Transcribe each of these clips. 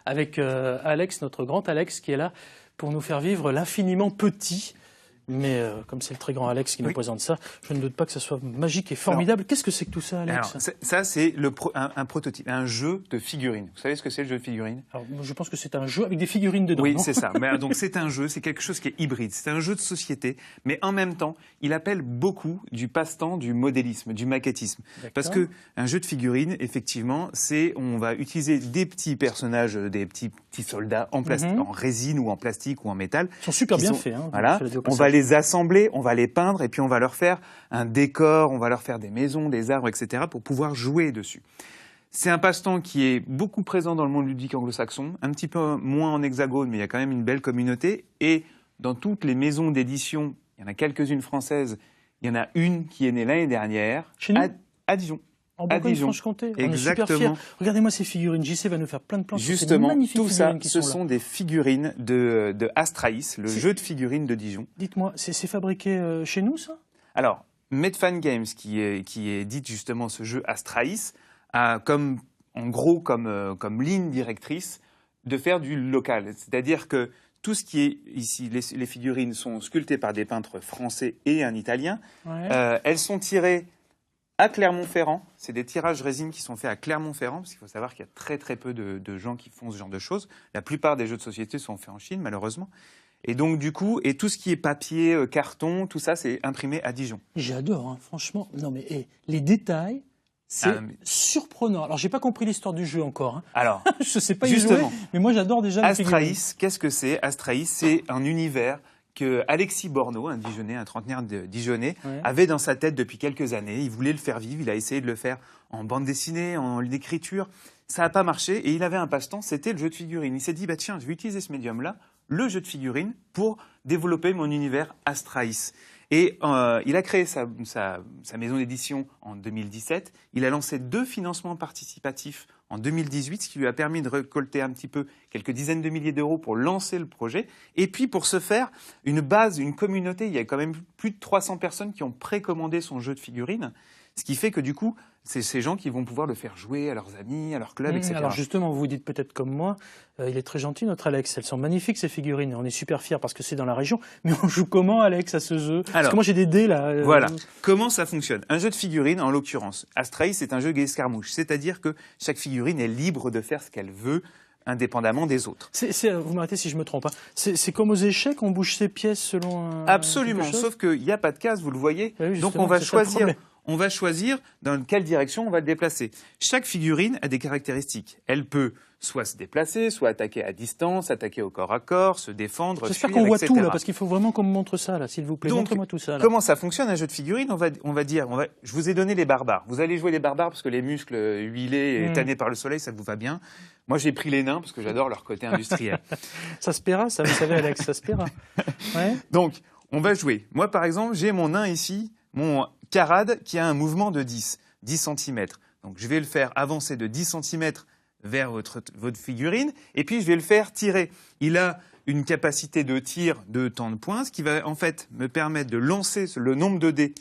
avec Alex, notre grand Alex, qui est là pour nous faire vivre l'infiniment petit. Mais comme c'est le très grand Alex qui nous présente ça, je ne doute pas que ça soit magique et formidable. Qu'est-ce que c'est que tout ça, Alex? Alors, ça, c'est un prototype, un jeu de figurines. Vous savez ce que c'est, le jeu de figurines? Alors, je pense que c'est un jeu avec des figurines dedans. Oui, c'est ça. Mais, donc, c'est un jeu, c'est quelque chose qui est hybride. C'est un jeu de société, mais en même temps, il appelle beaucoup du passe-temps, du modélisme, du maquettisme. Parce que un jeu de figurines, effectivement, on va utiliser des petits personnages, des petits soldats en plastique, en résine ou en plastique ou en métal. Ils sont super bien faits. Hein, voilà. On va les assembler, on va les peindre et puis on va leur faire un décor, on va leur faire des maisons, des arbres, etc. pour pouvoir jouer dessus. C'est un passe-temps qui est beaucoup présent dans le monde ludique anglo-saxon, un petit peu moins en hexagone, mais il y a quand même une belle communauté. Et dans toutes les maisons d'édition, il y en a quelques-unes françaises, il y en a une qui est née l'année dernière, chez nous à Dijon. En Bourgogne-Franche-Comté. On est super fiers. Regardez-moi ces figurines. JC va nous faire plein de plans. Justement, tout ça, ce sont des figurines de Astraïs, le jeu de figurines de Dijon. Dites-moi, c'est fabriqué chez nous, ça? Alors, Medfan Games, qui édite justement ce jeu Astraïs, a comme ligne directrice de faire du local. C'est-à-dire que tout ce qui est ici, les figurines sont sculptées par des peintres français et un italien. Ouais. Elles sont tirées à Clermont-Ferrand. C'est des tirages résine qui sont faits à Clermont-Ferrand, parce qu'il faut savoir qu'il y a très très peu de gens qui font ce genre de choses. La plupart des jeux de société sont faits en Chine, malheureusement. Et donc, du coup, tout ce qui est papier, carton, tout ça, c'est imprimé à Dijon. J'adore, hein, franchement. Non, mais les détails, c'est surprenant. Alors, j'ai pas compris l'histoire du jeu encore. Hein. Alors, je sais pas y jouer, mais moi, j'adore déjà les figurines. Astraïs, qu'est-ce que c'est? Astraïs, c'est un univers que Alexis Borneau, un Dijonnais, un trentenaire Dijonnais, avait dans sa tête depuis quelques années. Il voulait le faire vivre, il a essayé de le faire en bande dessinée, en écriture. Ça n'a pas marché et il avait un passe-temps, c'était le jeu de figurines. Il s'est dit, bah tiens, je vais utiliser ce médium-là, le jeu de figurines, pour développer mon univers Astraïs. Et il a créé sa maison d'édition en 2017. Il a lancé 2 financements participatifs en 2018, ce qui lui a permis de récolter un petit peu quelques dizaines de milliers d'euros pour lancer le projet. Et puis pour ce faire, une base, une communauté, il y a quand même plus de 300 personnes qui ont précommandé son jeu de figurines. Ce qui fait que du coup, c'est ces gens qui vont pouvoir le faire jouer à leurs amis, à leur club, etc. Alors justement, vous vous dites peut-être comme moi, il est très gentil notre Alex, elles sont magnifiques ces figurines, on est super fiers parce que c'est dans la région, mais on joue comment Alex à ce jeu? Parce que moi j'ai des dés là. Voilà, comment ça fonctionne? Un jeu de figurines, en l'occurrence, Astraïs, c'est un jeu escarmouche, c'est-à-dire que chaque figurine est libre de faire ce qu'elle veut, indépendamment des autres. Vous m'arrêtez si je me trompe. Hein. C'est comme aux échecs, on bouge ses pièces selon un... Absolument, sauf qu'il n'y a pas de case, vous le voyez, donc on va choisir... On va choisir dans quelle direction on va le déplacer. Chaque figurine a des caractéristiques. Elle peut soit se déplacer, soit attaquer à distance, attaquer au corps à corps, se défendre, J'espère qu'on voit tout là, parce qu'il faut vraiment qu'on me montre ça là, s'il vous plaît. Montrez-moi tout ça. Là. Comment ça fonctionne un jeu de figurines? Je vous ai donné les barbares. Vous allez jouer les barbares parce que les muscles huilés et tannés par le soleil, ça vous va bien. Moi, j'ai pris les nains parce que j'adore leur côté industriel. Ça se paiera, ça, vous savez, Alex, ça se paiera. Ouais. Donc, on va jouer. Moi, par exemple, j'ai mon nain ici, mon Carade, qui a un mouvement de 10 cm. Donc, je vais le faire avancer de 10 cm vers votre figurine, et puis je vais le faire tirer. Il a une capacité de tir de tant de points, ce qui va en fait me permettre de lancer le nombre de dés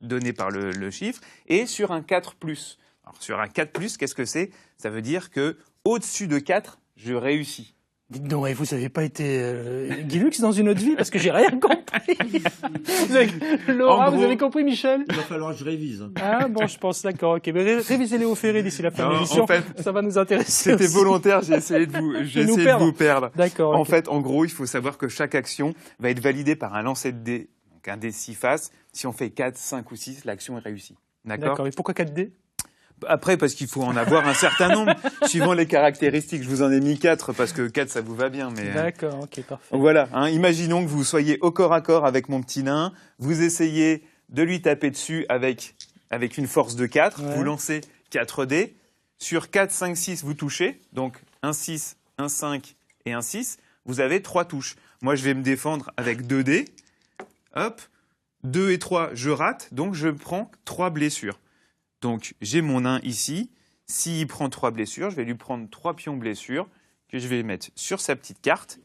donné par le chiffre, et sur un 4+. Alors, sur un 4+, qu'est-ce que c'est? Ça veut dire que au-dessus de 4, je réussis. Dites donc, vous n'avez pas été Guy Lux dans une autre vie parce que j'ai rien compris. Laura, vous avez compris, Michel? Il va falloir que je révise. Ah bon, je pense, d'accord, ok. Mais révisez Léo Ferré d'ici la fin de l'émission, en fait, ça va nous intéresser. C'était volontaire, j'ai essayé de vous perdre. D'accord. En fait, en gros, il faut savoir que chaque action va être validée par un lancer de dés, donc un dé 6 faces. Si on fait 4, 5 ou 6, l'action est réussie. D'accord. Et pourquoi 4 dés? Après, parce qu'il faut en avoir un certain nombre, suivant les caractéristiques. Je vous en ai mis 4, parce que 4, ça vous va bien. D'accord, ok, parfait. Voilà, imaginons que vous soyez au corps à corps avec mon petit nain, vous essayez de lui taper dessus avec une force de 4, vous lancez 4 dés, sur 4, 5, 6, vous touchez, donc un 6, un 5 et un 6, vous avez 3 touches. Moi, je vais me défendre avec 2 dés, hop, 2 et 3, je rate, donc je prends 3 blessures. Donc, j'ai mon nain ici. S'il prend 3 blessures, je vais lui prendre 3 pions blessures que je vais mettre sur sa petite carte.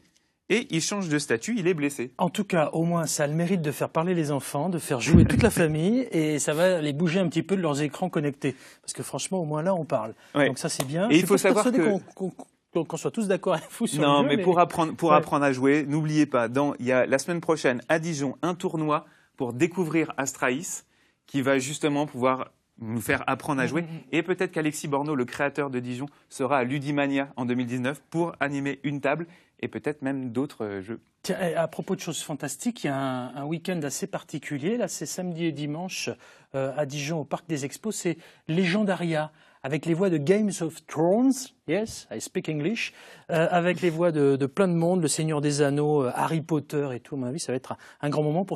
Et il change de statut, il est blessé. En tout cas, au moins, ça a le mérite de faire parler les enfants, de faire jouer toute la famille. Et ça va les bouger un petit peu de leurs écrans connectés. Parce que franchement, au moins là, on parle. Ouais. Donc ça, c'est bien. Et il faut savoir que... qu'on soit tous d'accord avec vous sur Non, le jeu. mais pour apprendre à jouer, n'oubliez pas, il y a la semaine prochaine à Dijon un tournoi pour découvrir Astraïs qui va justement pouvoir nous faire apprendre à jouer. Et peut-être qu'Alexis Borno, le créateur de Dijon, sera à Ludimania en 2019 pour animer une table et peut-être même d'autres jeux. Tiens, à propos de choses fantastiques, il y a un week-end assez particulier. Là, c'est samedi et dimanche à Dijon au Parc des Expos. C'est Legendaria, avec les voix de Games of Thrones. Yes, I speak English. Avec les voix de plein de monde, Le Seigneur des Anneaux, Harry Potter et tout. À mon avis, ça va être un grand moment pour